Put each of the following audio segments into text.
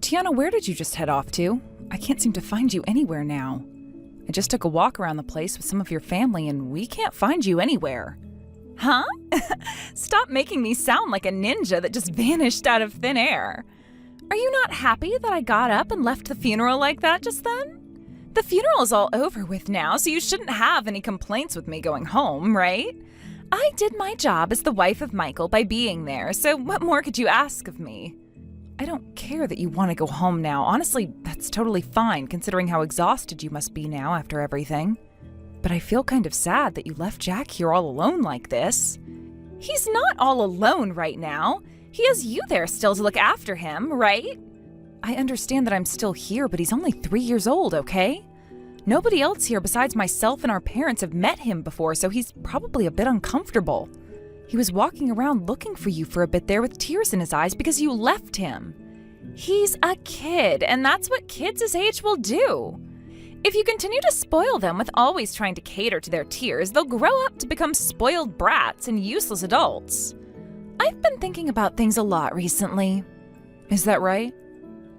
Tiana, where did you just head off to? I can't seem to find you anywhere now. I just took a walk around the place with some of your family and we can't find you anywhere. Huh? Stop making me sound like a ninja that just vanished out of thin air. Are you not happy that I got up and left the funeral like that just then? The funeral is all over with now, so you shouldn't have any complaints with me going home, right? I did my job as the wife of Michael by being there, so what more could you ask of me? I don't care that you want to go home now. Honestly, that's totally fine, considering how exhausted you must be now after everything. But I feel kind of sad that you left Jack here all alone like this. He's not all alone right now. He has you there still to look after him, right? I understand that I'm still here, but he's only 3 years old, okay? Nobody else here besides myself and our parents have met him before, so he's probably a bit uncomfortable. He was walking around looking for you for a bit there with tears in his eyes because you left him. He's a kid, and that's what kids his age will do. If you continue to spoil them with always trying to cater to their tears, they'll grow up to become spoiled brats and useless adults. I've been thinking about things a lot recently. Is that right?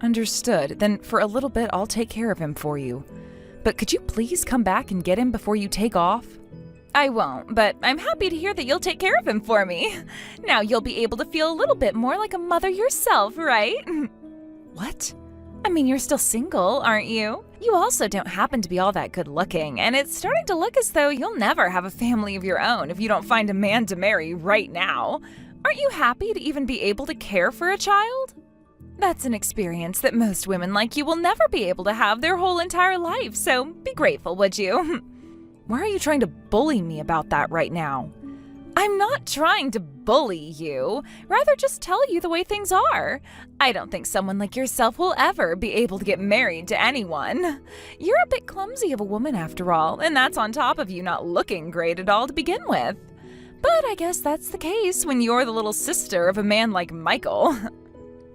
Understood. Then for a little bit, I'll take care of him for you. But could you please come back and get him before you take off? I won't, but I'm happy to hear that you'll take care of him for me. Now you'll be able to feel a little bit more like a mother yourself, right? What? I mean, you're still single, aren't you? You also don't happen to be all that good looking, and it's starting to look as though you'll never have a family of your own if you don't find a man to marry right now. Aren't you happy to even be able to care for a child? That's an experience that most women like you will never be able to have their whole entire life, so be grateful, would you? Why are you trying to bully me about that right now? I'm not trying to bully you, rather just tell you the way things are. I don't think someone like yourself will ever be able to get married to anyone. You're a bit clumsy of a woman after all, and that's on top of you not looking great at all to begin with. But I guess that's the case when you're the little sister of a man like Michael.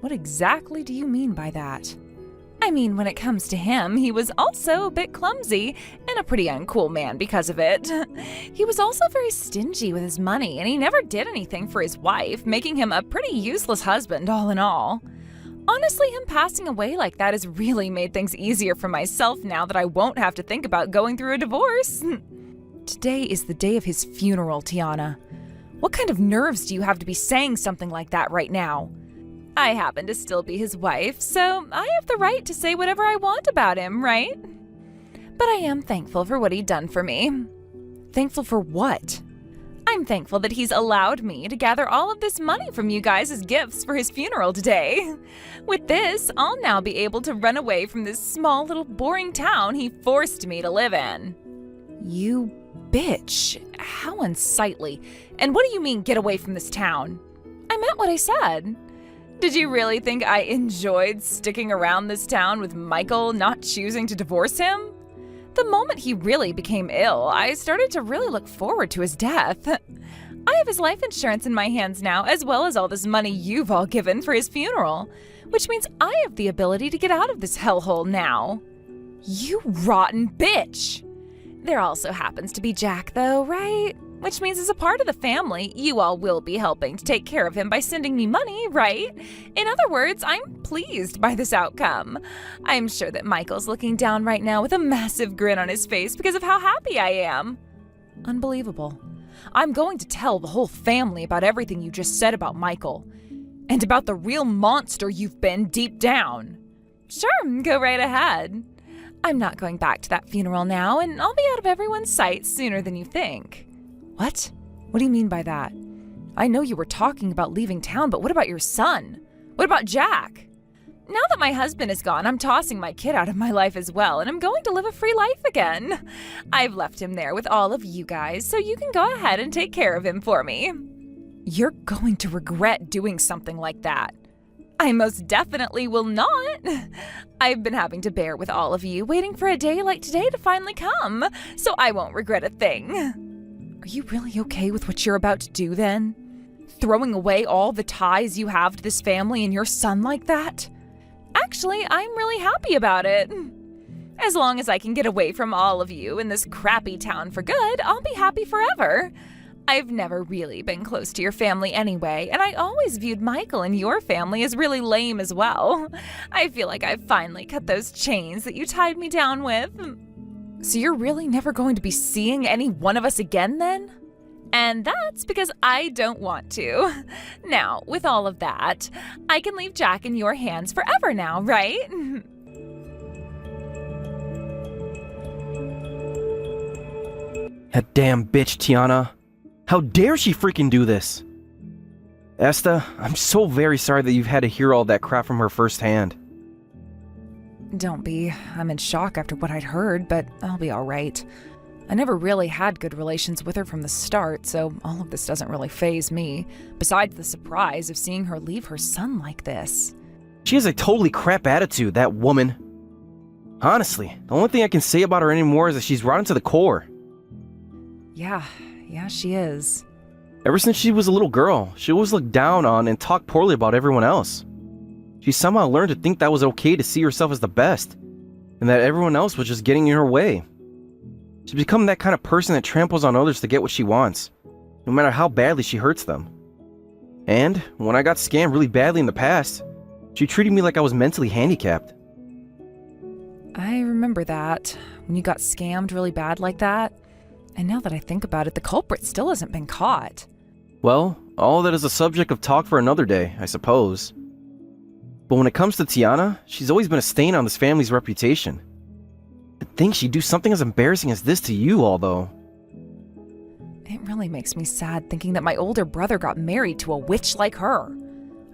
What exactly do you mean by that? I mean, when it comes to him, he was also a bit clumsy and a pretty uncool man because of it. He was also very stingy with his money, and he never did anything for his wife, making him a pretty useless husband all in all. Honestly, him passing away like that has really made things easier for myself now that I won't have to think about going through a divorce. Today is the day of his funeral, Tiana. What kind of nerves do you have to be saying something like that right now? I happen to still be his wife, so I have the right to say whatever I want about him, right? But I am thankful for what he'd done for me. Thankful for what? I'm thankful that he's allowed me to gather all of this money from you guys as gifts for his funeral today. With this, I'll now be able to run away from this small little boring town he forced me to live in. You bitch. How unsightly. And what do you mean, get away from this town? I meant what I said. Did you really think I enjoyed sticking around this town with Michael not choosing to divorce him? The moment he really became ill, I started to really look forward to his death. I have his life insurance in my hands now, as well as all this money you've all given for his funeral, which means I have the ability to get out of this hellhole now. You rotten bitch! There also happens to be Jack, though, right? Which means as a part of the family, you all will be helping to take care of him by sending me money, right? In other words, I'm pleased by this outcome. I'm sure that Michael's looking down right now with a massive grin on his face because of how happy I am. Unbelievable. I'm going to tell the whole family about everything you just said about Michael. And about the real monster you've been deep down. Sure, go right ahead. I'm not going back to that funeral now, and I'll be out of everyone's sight sooner than you think. What? What do you mean by that? I know you were talking about leaving town, but what about your son? What about Jack? Now that my husband is gone, I'm tossing my kid out of my life as well, and I'm going to live a free life again. I've left him there with all of you guys, so you can go ahead and take care of him for me. You're going to regret doing something like that. I most definitely will not. I've been having to bear with all of you, waiting for a day like today to finally come, so I won't regret a thing. Are you really okay with what you're about to do then? Throwing away all the ties you have to this family and your son like that? Actually, I'm really happy about it. As long as I can get away from all of you in this crappy town for good, I'll be happy forever. I've never really been close to your family anyway, and I always viewed Michael and your family as really lame as well. I feel like I've finally cut those chains that you tied me down with. So you're really never going to be seeing any one of us again then? And that's because I don't want to. Now, with all of that, I can leave Jack in your hands forever now, right? That damn bitch, Tiana. How dare she freaking do this? Esta, I'm so very sorry that you've had to hear all that crap from her firsthand. Don't be. I'm in shock after what I'd heard, but I'll be all right. I never really had good relations with her from the start, so all of this doesn't really faze me, besides the surprise of seeing her leave her son like this. She has a totally crap attitude, that woman. Honestly, the only thing I can say about her anymore is that she's rotten to the core. Yeah, she is. Ever since she was a little girl, she always looked down on and talked poorly about everyone else. She somehow learned to think that was okay to see herself as the best, and that everyone else was just getting in her way. She's become that kind of person that tramples on others to get what she wants, no matter how badly she hurts them. And when I got scammed really badly in the past, she treated me like I was mentally handicapped. I remember that, when you got scammed really bad like that. And now that I think about it, the culprit still hasn't been caught. Well, all that is a subject of talk for another day, I suppose. But when it comes to Tiana, she's always been a stain on this family's reputation. To think she'd do something as embarrassing as this to you all, though. It really makes me sad thinking that my older brother got married to a witch like her.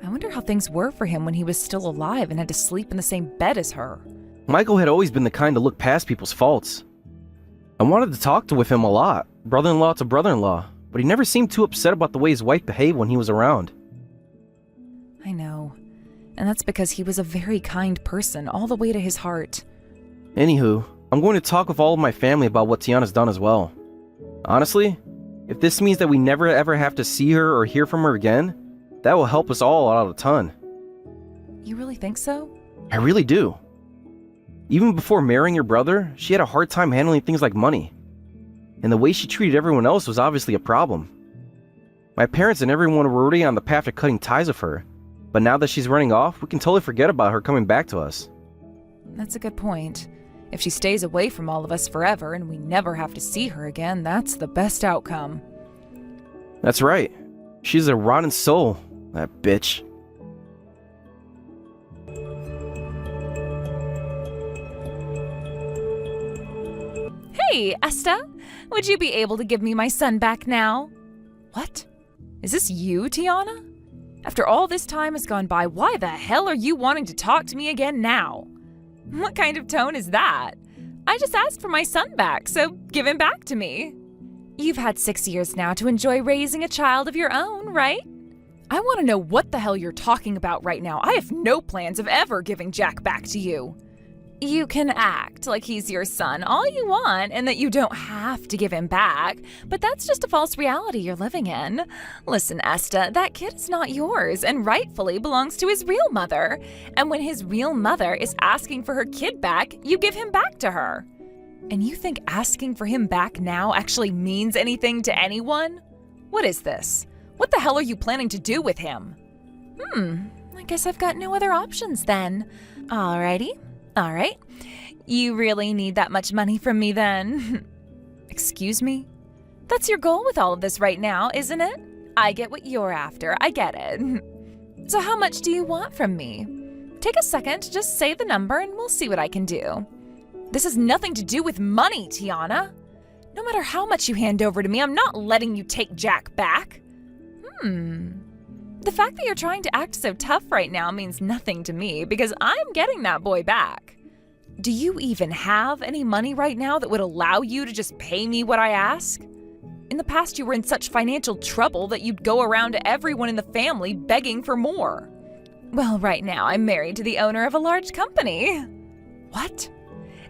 I wonder how things were for him when he was still alive and had to sleep in the same bed as her. Michael had always been the kind to look past people's faults. I wanted to talk with him a lot, brother-in-law to brother-in-law, but he never seemed too upset about the way his wife behaved when he was around. I know. And that's because he was a very kind person, all the way to his heart. Anywho, I'm going to talk with all of my family about what Tiana's done as well. Honestly, if this means that we never ever have to see her or hear from her again, that will help us all out a ton. You really think so? I really do. Even before marrying your brother, she had a hard time handling things like money. And the way she treated everyone else was obviously a problem. My parents and everyone were already on the path to cutting ties with her, but now that she's running off, we can totally forget about her coming back to us. That's a good point. If she stays away from all of us forever and we never have to see her again, that's the best outcome. That's right. She's a rotten soul, that bitch. Hey, Esta, would you be able to give me my son back now? What? Is this you, Tiana? After all this time has gone by, why the hell are you wanting to talk to me again now? What kind of tone is that? I just asked for my son back, so give him back to me. You've had 6 years now to enjoy raising a child of your own, right? I want to know what the hell you're talking about right now. I have no plans of ever giving Jack back to you. You can act like he's your son all you want and that you don't have to give him back, but that's just a false reality you're living in. Listen, Esta, that kid is not yours and rightfully belongs to his real mother. And when his real mother is asking for her kid back, you give him back to her. And you think asking for him back now actually means anything to anyone? What is this? What the hell are you planning to do with him? I guess I've got no other options then. Alrighty. All right. You really need that much money from me then? Excuse me? That's your goal with all of this right now, isn't it? I get what you're after. I get it. So how much do you want from me? Take a second to just say the number and we'll see what I can do. This has nothing to do with money, Tiana. No matter how much you hand over to me, I'm not letting you take Jack back. The fact that you're trying to act so tough right now means nothing to me because I'm getting that boy back. Do you even have any money right now that would allow you to just pay me what I ask? In the past, you were in such financial trouble that you'd go around to everyone in the family begging for more. Well, right now I'm married to the owner of a large company. What?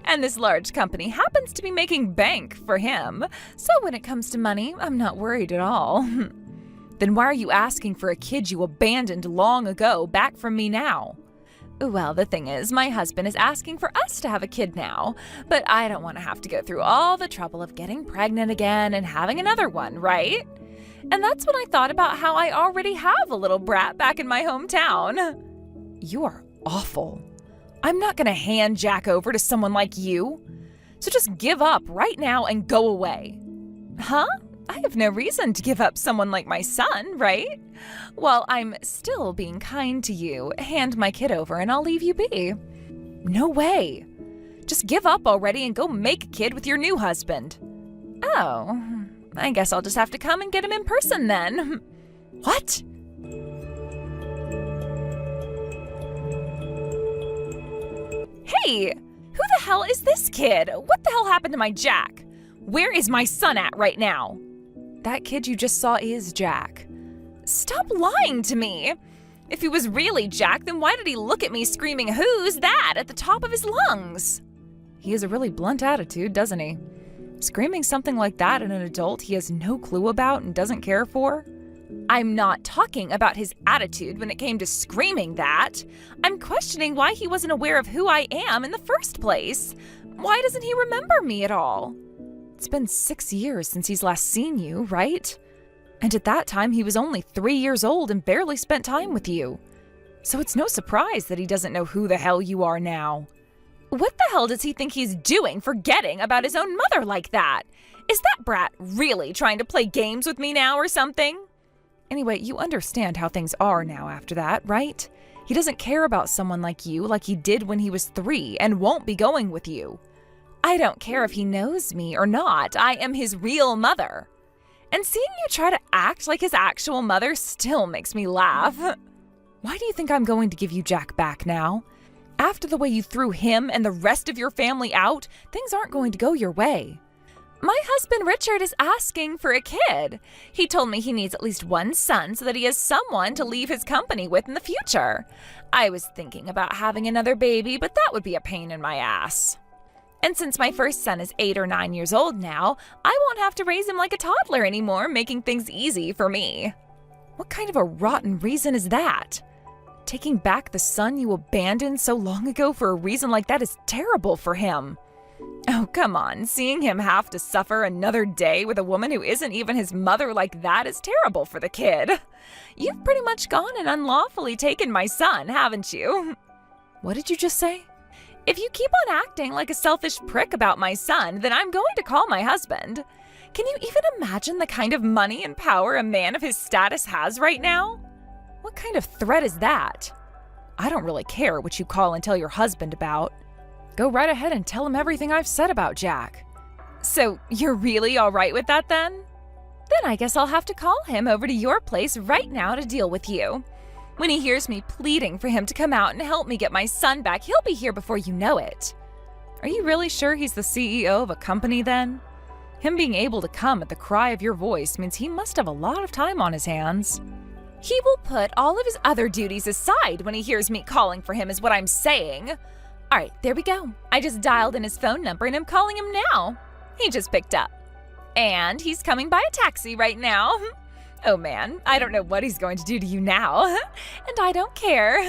And this large company happens to be making bank for him. So when it comes to money, I'm not worried at all. Then why are you asking for a kid you abandoned long ago back from me now? Well, the thing is, my husband is asking for us to have a kid now, but I don't want to have to go through all the trouble of getting pregnant again and having another one, right? And that's when I thought about how I already have a little brat back in my hometown. You are awful. I'm not gonna hand Jack over to someone like you. So just give up right now and go away. Huh? I have no reason to give up someone like my son, right? Well, I'm still being kind to you. Hand my kid over and I'll leave you be. No way. Just give up already and go make a kid with your new husband. Oh, I guess I'll just have to come and get him in person then. What? Hey, who the hell is this kid? What the hell happened to my Jack? Where is my son at right now? That kid you just saw is Jack. Stop lying to me. If he was really Jack, then why did he look at me screaming, "Who's that?" at the top of his lungs? He has a really blunt attitude, doesn't he? Screaming something like that at an adult he has no clue about and doesn't care for? I'm not talking about his attitude when it came to screaming that. I'm questioning why he wasn't aware of who I am in the first place. Why doesn't he remember me at all? It's been 6 years since he's last seen you, right? And at that time, he was only 3 years old and barely spent time with you. So it's no surprise that he doesn't know who the hell you are now. What the hell does he think he's doing forgetting about his own mother like that? Is that brat really trying to play games with me now or something? Anyway, you understand how things are now after that, right? He doesn't care about someone like you like he did when he was 3 and won't be going with you. I don't care if he knows me or not. I am his real mother. And seeing you try to act like his actual mother still makes me laugh. Why do you think I'm going to give you Jack back now? After the way you threw him and the rest of your family out, things aren't going to go your way. My husband Richard is asking for a kid. He told me he needs at least one son so that he has someone to leave his company with in the future. I was thinking about having another baby, but that would be a pain in my ass. And since my first son is 8 or 9 years old now, I won't have to raise him like a toddler anymore, making things easy for me. What kind of a rotten reason is that? Taking back the son you abandoned so long ago for a reason like that is terrible for him. Oh, come on. Seeing him have to suffer another day with a woman who isn't even his mother like that is terrible for the kid. You've pretty much gone and unlawfully taken my son, haven't you? What did you just say? If you keep on acting like a selfish prick about my son, then I'm going to call my husband. Can you even imagine the kind of money and power a man of his status has right now? What kind of threat is that? I don't really care what you call and tell your husband about. Go right ahead and tell him everything I've said about Jack. So you're really all right with that then? Then I guess I'll have to call him over to your place right now to deal with you. When he hears me pleading for him to come out and help me get my son back, he'll be here before you know it. Are you really sure he's the CEO of a company then? Him being able to come at the cry of your voice means he must have a lot of time on his hands. He will put all of his other duties aside when he hears me calling for him is what I'm saying. All right, there we go. I just dialed in his phone number and I'm calling him now. He just picked up. And he's coming by a taxi right now. Oh man, I don't know what he's going to do to you now. And I don't care.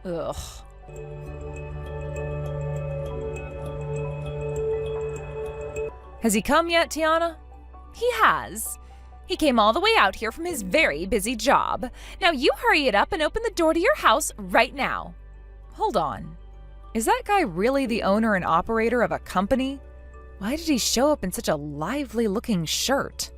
Ugh. Has he come yet, Tiana? He has. He came all the way out here from his very busy job. Now you hurry it up and open the door to your house right now. Hold on. Is that guy really the owner and operator of a company? Why did he show up in such a lively-looking shirt?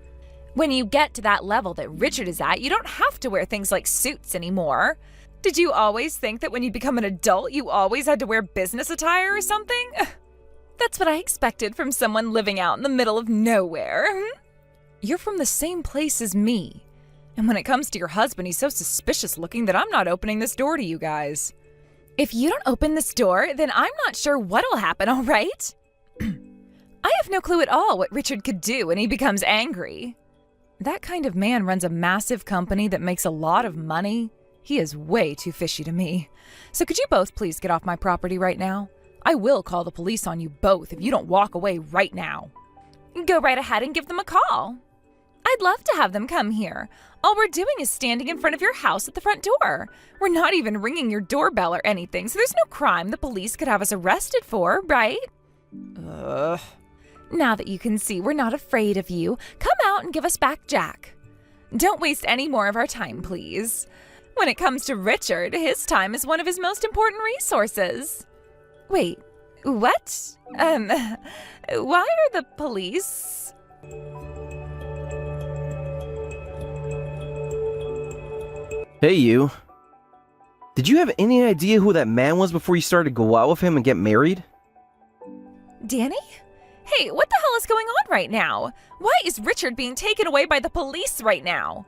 When you get to that level that Richard is at, you don't have to wear things like suits anymore. Did you always think that when you become an adult, you always had to wear business attire or something? That's what I expected from someone living out in the middle of nowhere. You're from the same place as me. And when it comes to your husband, he's so suspicious looking that I'm not opening this door to you guys. If you don't open this door, then I'm not sure what'll happen, all right? I have no clue at all what Richard could do when he becomes angry. That kind of man runs a massive company that makes a lot of money. He is way too fishy to me. So could you both please get off my property right now? I will call the police on you both if you don't walk away right now. Go right ahead and give them a call. I'd love to have them come here. All we're doing is standing in front of your house at the front door. We're not even ringing your doorbell or anything, so there's no crime the police could have us arrested for, right? Now that you can see we're not afraid of you, come out and give us back Jack. Don't waste any more of our time, please. When it comes to Richard, his time is one of his most important resources. Wait, what? Why are the police? Hey, you. Did you have any idea who that man was before you started to go out with him and get married? Danny? Hey, what the hell is going on right now? Why is Richard being taken away by the police right now?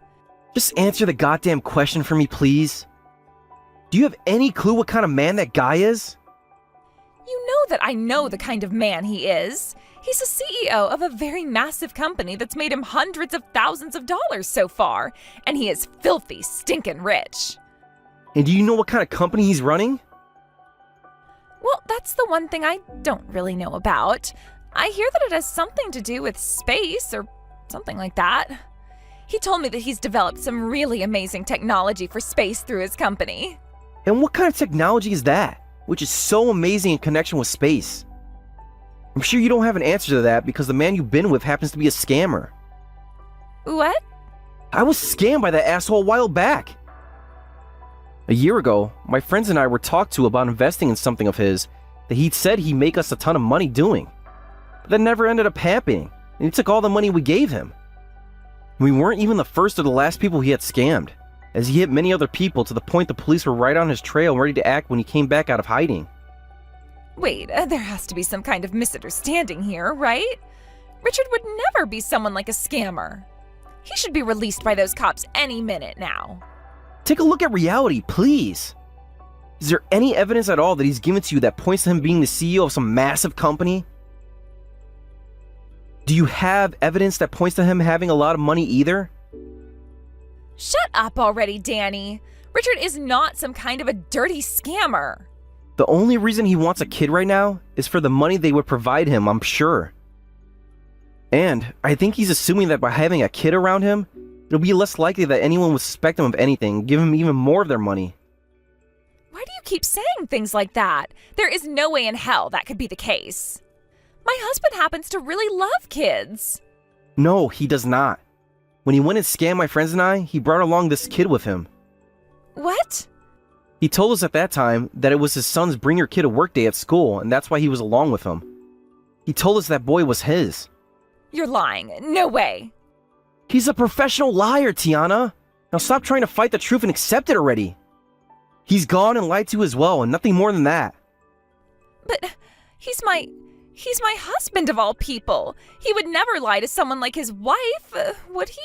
Just answer the goddamn question for me, please. Do you have any clue what kind of man that guy is? You know that I know the kind of man he is. He's the CEO of a very massive company that's made him hundreds of thousands of dollars so far, and he is filthy, stinkin' rich. And do you know what kind of company he's running? Well, that's the one thing I don't really know about. I hear that it has something to do with space or something like that. He told me that he's developed some really amazing technology for space through his company. And what kind of technology is that, which is so amazing in connection with space? I'm sure you don't have an answer to that because the man you've been with happens to be a scammer. What? I was scammed by that asshole a while back. A year ago, my friends and I were talked to about investing in something of his that he'd said he'd make us a ton of money doing. But that never ended up happening, and he took all the money we gave him. We weren't even the first or the last people he had scammed, as he hit many other people to the point the police were right on his trail and ready to act when he came back out of hiding. Wait, there has to be some kind of misunderstanding here, right? Richard would never be someone like a scammer. He should be released by those cops any minute now. Take a look at reality, please. Is there any evidence at all that he's given to you that points to him being the CEO of some massive company? Do you have evidence that points to him having a lot of money either? Shut up already, Danny. Richard is not some kind of a dirty scammer. The only reason he wants a kid right now is for the money they would provide him, I'm sure. And I think he's assuming that by having a kid around him, it'll be less likely that anyone would suspect him of anything, give him even more of their money. Why do you keep saying things like that? There is no way in hell that could be the case. My husband happens to really love kids. No, he does not. When he went and scammed my friends and I, he brought along this kid with him. What? He told us at that time that it was his son's bring your kid to work day at school, and that's why he was along with him. He told us that boy was his. You're lying. No way. He's a professional liar, Tiana. Now stop trying to fight the truth and accept it already. He's gone and lied to you as well, and nothing more than that. But he's my husband of all people. He would never lie to someone like his wife, would he?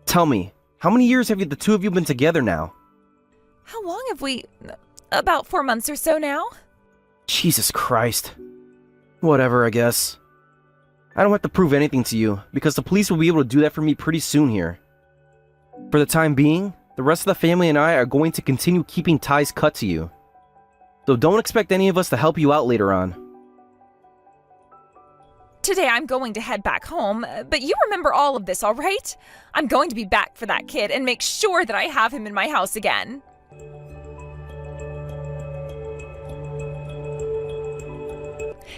Tell me, how many years have the two of you been together now? How long have we... About 4 months or so now? Jesus Christ. Whatever, I guess. I don't have to prove anything to you, because the police will be able to do that for me pretty soon here. For the time being, the rest of the family and I are going to continue keeping ties cut to you. So don't expect any of us to help you out later on. Today I'm going to head back home, but you remember all of this, all right? I'm going to be back for that kid and make sure that I have him in my house again.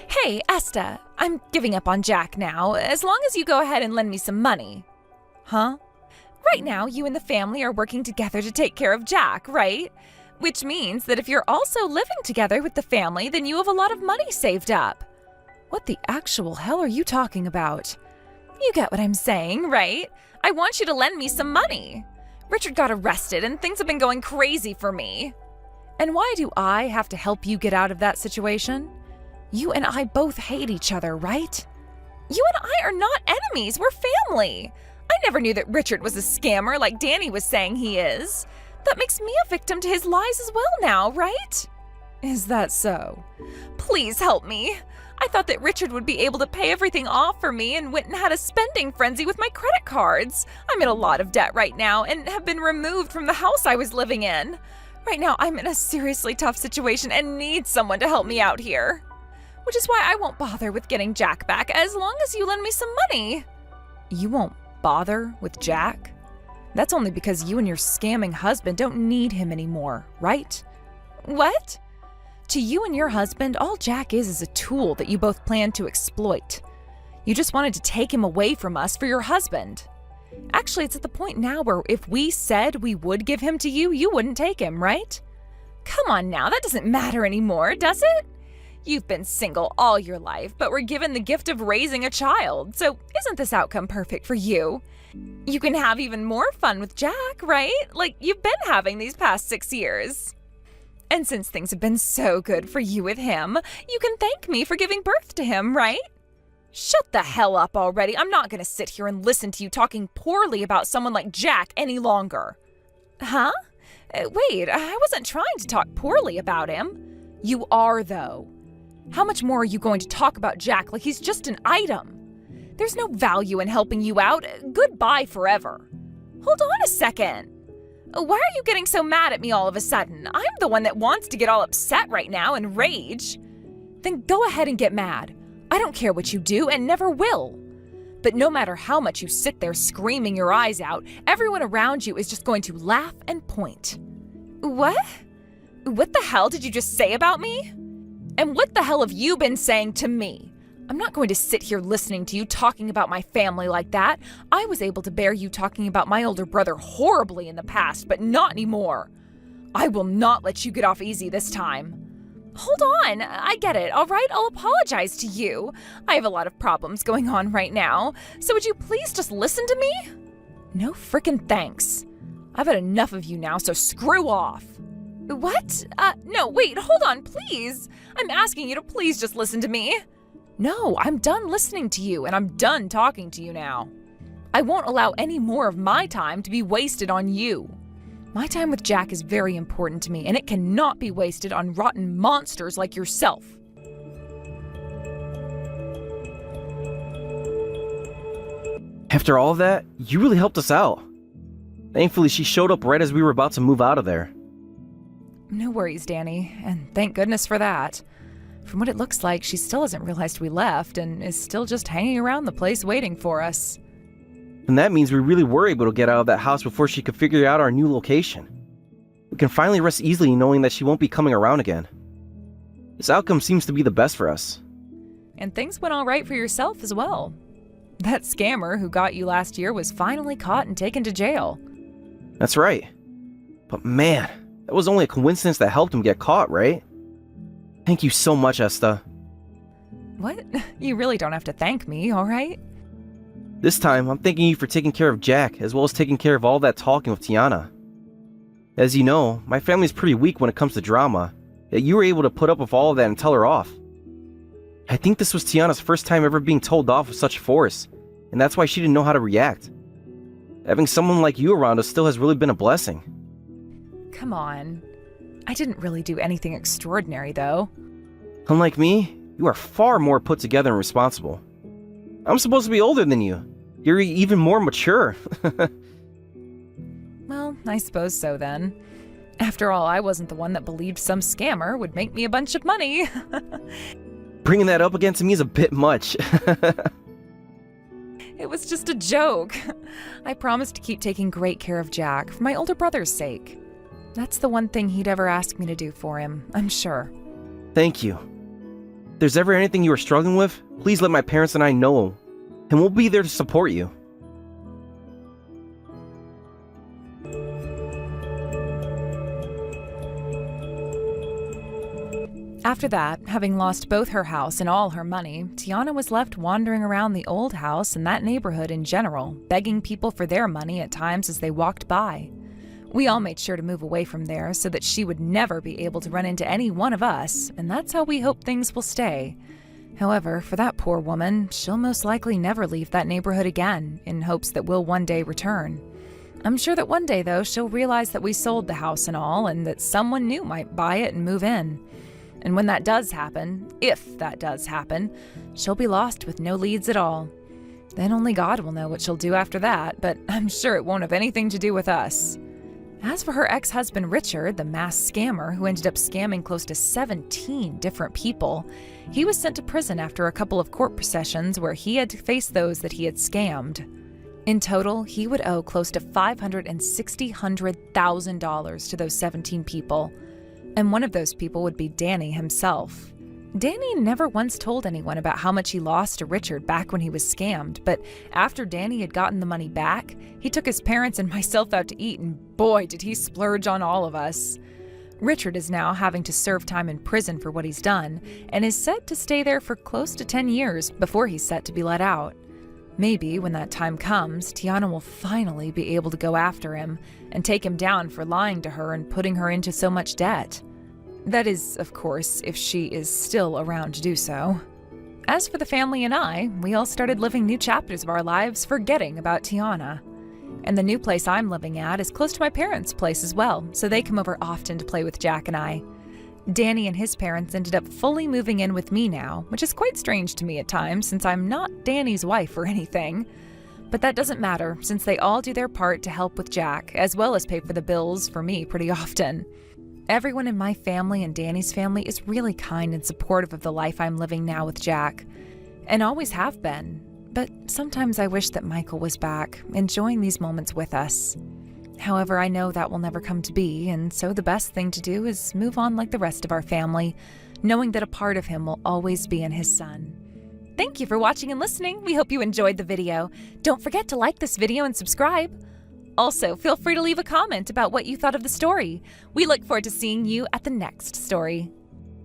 Hey, Esta, I'm giving up on Jack now, as long as you go ahead and lend me some money. Huh? Right now, you and the family are working together to take care of Jack, right? Which means that if you're also living together with the family, then you have a lot of money saved up. What the actual hell are you talking about? You get what I'm saying, right? I want you to lend me some money. Richard got arrested and things have been going crazy for me. And why do I have to help you get out of that situation? You and I both hate each other, right? You and I are not enemies, we're family. I never knew that Richard was a scammer like Danny was saying he is. That makes me a victim to his lies as well now, right? Is that so? Please help me. I thought that Richard would be able to pay everything off for me and went and had a spending frenzy with my credit cards. I'm in a lot of debt right now and have been removed from the house I was living in. Right now, I'm in a seriously tough situation and need someone to help me out here. Which is why I won't bother with getting Jack back as long as you lend me some money. You won't bother with Jack? That's only because you and your scamming husband don't need him anymore, right? What? To you and your husband, all Jack is a tool that you both plan to exploit. You just wanted to take him away from us for your husband. Actually, it's at the point now where if we said we would give him to you, you wouldn't take him, right? Come on now, that doesn't matter anymore, does it? You've been single all your life, but were given the gift of raising a child, so isn't this outcome perfect for you? You can have even more fun with Jack, right? Like you've been having these past 6 years. And since things have been so good for you with him, you can thank me for giving birth to him, right? Shut the hell up already. I'm not going to sit here and listen to you talking poorly about someone like Jack any longer. Huh? Wait, I wasn't trying to talk poorly about him. You are, though. How much more are you going to talk about Jack like he's just an item? There's no value in helping you out. Goodbye forever. Hold on a second. Why are you getting so mad at me all of a sudden? I'm the one that wants to get all upset right now and rage. Then go ahead and get mad. I don't care what you do and never will. But no matter how much you sit there screaming your eyes out, everyone around you is just going to laugh and point. What? What the hell did you just say about me? And what the hell have you been saying to me? I'm not going to sit here listening to you talking about my family like that. I was able to bear you talking about my older brother horribly in the past, but not anymore. I will not let you get off easy this time. Hold on, I get it, all right? I'll apologize to you. I have a lot of problems going on right now, so would you please just listen to me? No frickin' thanks. I've had enough of you now, so screw off. What? No, wait, hold on, please. I'm asking you to please just listen to me. No, I'm done listening to you, and I'm done talking to you now. I won't allow any more of my time to be wasted on you. My time with Jack is very important to me, and it cannot be wasted on rotten monsters like yourself. After all of that, you really helped us out. Thankfully, she showed up right as we were about to move out of there. No worries, Danny, and thank goodness for that. From what it looks like, she still hasn't realized we left and is still just hanging around the place waiting for us. And that means we really were able to get out of that house before she could figure out our new location. We can finally rest easily knowing that she won't be coming around again. This outcome seems to be the best for us. And things went all right for yourself as well. That scammer who got you last year was finally caught and taken to jail. That's right. But man, that was only a coincidence that helped him get caught, right? Thank you so much, Esta. What? You really don't have to thank me, all right? This time, I'm thanking you for taking care of Jack, as well as taking care of all that talking with Tiana. As you know, my family's pretty weak when it comes to drama, yet you were able to put up with all of that and tell her off. I think this was Tiana's first time ever being told off with such force, and that's why she didn't know how to react. Having someone like you around us still has really been a blessing. Come on. I didn't really do anything extraordinary, though. Unlike me, you are far more put together and responsible. I'm supposed to be older than you. You're even more mature. Well, I suppose so then. After all, I wasn't the one that believed some scammer would make me a bunch of money. Bringing that up against me is a bit much. It was just a joke. I promised to keep taking great care of Jack for my older brother's sake. That's the one thing he'd ever ask me to do for him, I'm sure. Thank you. If there's ever anything you are struggling with, please let my parents and I know, and we'll be there to support you. After that, having lost both her house and all her money, Tiana was left wandering around the old house and that neighborhood in general, begging people for their money at times as they walked by. We all made sure to move away from there so that she would never be able to run into any one of us, and that's how we hope things will stay. However, for that poor woman, she'll most likely never leave that neighborhood again, in hopes that we'll one day return. I'm sure that one day, though, she'll realize that we sold the house and all, and that someone new might buy it and move in. And when that does happen, if that does happen, she'll be lost with no leads at all. Then only God will know what she'll do after that, but I'm sure it won't have anything to do with us. As for her ex-husband Richard, the mass scammer who ended up scamming close to 17 different people, he was sent to prison after a couple of court processions where he had to face those that he had scammed. In total, he would owe close to $560,000 to those 17 people. And one of those people would be Danny himself. Danny never once told anyone about how much he lost to Richard back when he was scammed, but after Danny had gotten the money back, he took his parents and myself out to eat, and boy, did he splurge on all of us. Richard is now having to serve time in prison for what he's done, and is set to stay there for close to 10 years before he's set to be let out. Maybe when that time comes, Tiana will finally be able to go after him and take him down for lying to her and putting her into so much debt. That is, of course, if she is still around to do so. As for the family and I, we all started living new chapters of our lives forgetting about Tiana. And the new place I'm living at is close to my parents' place as well, so they come over often to play with Jack and I. Danny and his parents ended up fully moving in with me now, which is quite strange to me at times since I'm not Danny's wife or anything. But that doesn't matter since they all do their part to help with Jack, as well as pay for the bills for me pretty often. Everyone in my family and Danny's family is really kind and supportive of the life I'm living now with Jack, and always have been. But sometimes I wish that Michael was back, enjoying these moments with us. However, I know that will never come to be, and so the best thing to do is move on like the rest of our family, knowing that a part of him will always be in his son. Thank you for watching and listening. We hope you enjoyed the video. Don't forget to like this video and subscribe. Also, feel free to leave a comment about what you thought of the story. We look forward to seeing you at the next story.